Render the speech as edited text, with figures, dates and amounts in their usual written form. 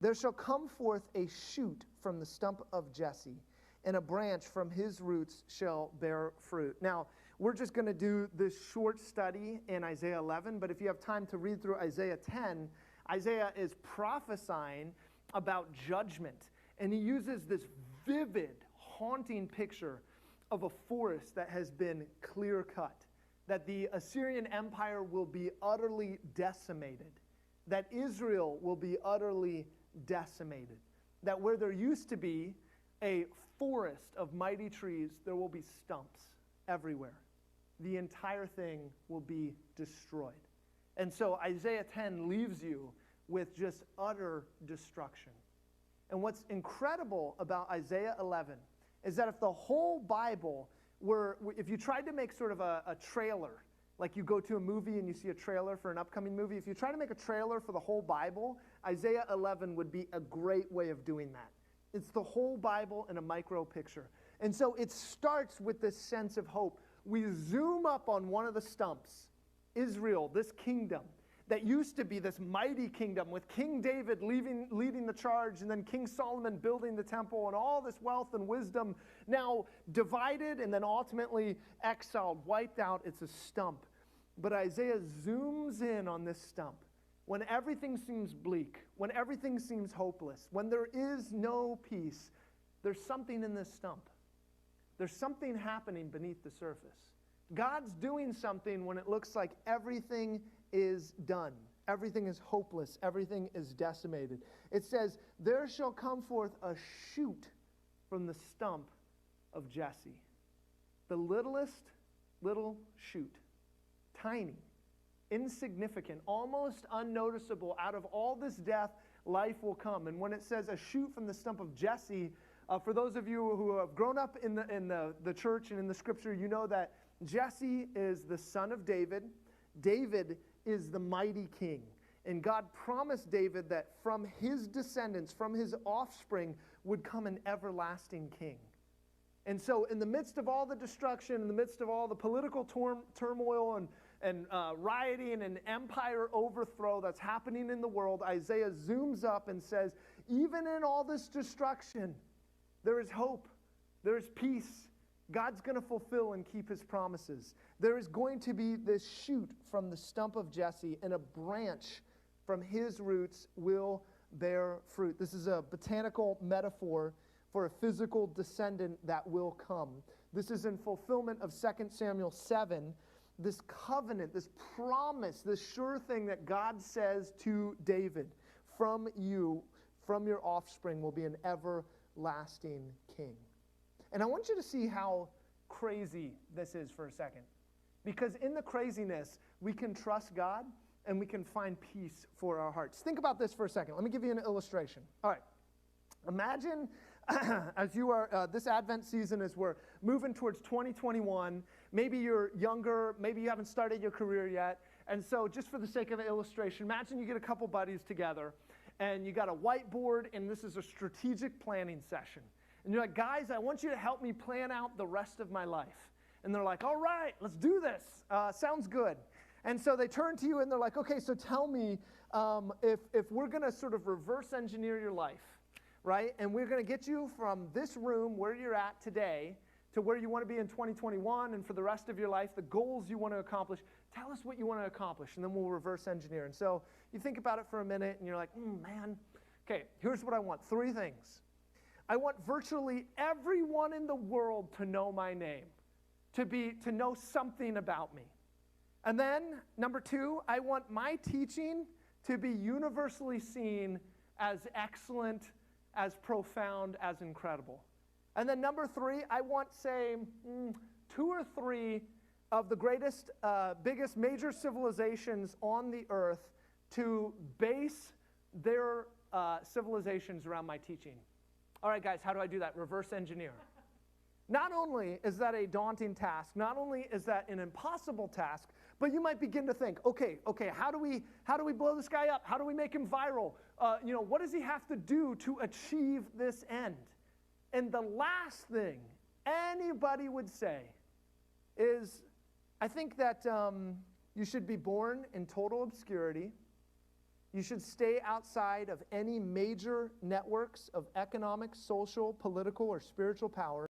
There shall come forth a shoot from the stump of Jesse, and a branch from his roots shall bear fruit. Now, we're just going to do this short study in Isaiah 11, but if you have time to read through Isaiah 10, Isaiah is prophesying about judgment, and he uses this vivid, haunting picture of a forest that has been clear-cut, that the Assyrian Empire will be utterly decimated, that Israel will be utterly decimated, that where there used to be a forest of mighty trees, there will be stumps everywhere. The entire thing will be destroyed. And so Isaiah 10 leaves you with just utter destruction. And what's incredible about Isaiah 11 is that if the whole Bible were, if you tried to make sort of a trailer, like you go to a movie and you see a trailer for an upcoming movie, if you try to make a trailer for the whole Bible, Isaiah 11 would be a great way of doing that. It's the whole Bible in a micro picture. And so it starts with this sense of hope. We zoom up on one of the stumps, Israel, this kingdom that used to be this mighty kingdom with King David leading the charge, and then King Solomon building the temple, and all this wealth and wisdom now divided and then ultimately exiled, wiped out. It's a stump. But Isaiah zooms in on this stump when everything seems bleak, when everything seems hopeless, when there is no peace. There's something in this stump. There's something happening beneath the surface. God's doing something when it looks like everything is done. Everything is hopeless. Everything is decimated. It says, there shall come forth a shoot from the stump of Jesse. The littlest little shoot. Tiny, insignificant, almost unnoticeable. Out of all this death, life will come. And when it says a shoot from the stump of Jesse, for those of you who have grown up in the church and in the scripture, you know that Jesse is the son of David. David is the mighty king. And God promised David that from his descendants, from his offspring, would come an everlasting king. And so in the midst of all the destruction, in the midst of all the political turmoil and rioting and empire overthrow that's happening in the world, Isaiah zooms up and says, even in all this destruction, there is hope. There is peace. God's going to fulfill and keep his promises. There is going to be this shoot from the stump of Jesse, and a branch from his roots will bear fruit. This is a botanical metaphor for a physical descendant that will come. This is in fulfillment of 2 Samuel 7, this covenant, this promise, this sure thing that God says to David, from you, from your offspring will be an everlasting king. And I want you to see how crazy this is for a second. Because in the craziness, we can trust God and we can find peace for our hearts. Think about this for a second. Let me give you an illustration. All right. Imagine as you are, this Advent season, as we're moving towards 2021, maybe you're younger, maybe you haven't started your career yet. And so just for the sake of an illustration, imagine you get a couple buddies together and you got a whiteboard, and this is a strategic planning session. And you're like, guys, I want you to help me plan out the rest of my life. And they're like, all right, let's do this. Sounds good. And so they turn to you and they're like, okay, so tell me if we're going to sort of reverse engineer your life, right? And we're going to get you from this room where you're at today to where you want to be in 2021 and for the rest of your life, the goals you want to accomplish. Tell us what you want to accomplish, and then we'll reverse engineer. And so you think about it for a minute and you're like, man, okay, here's what I want. 3 things. I want virtually everyone in the world to know my name, to know something about me. And then, number 2, I want my teaching to be universally seen as excellent, as profound, as incredible. And then number 3, I want, say, 2 or 3 of the greatest, biggest major civilizations on the earth to base their civilizations around my teaching. All right, guys, how do I do that? Reverse engineer. Not only is that a daunting task, not only is that an impossible task, but you might begin to think, okay, how do we blow this guy up? How do we make him viral? What does he have to do to achieve this end? And the last thing anybody would say is, I think that you should be born in total obscurity. You should stay outside of any major networks of economic, social, political, or spiritual power.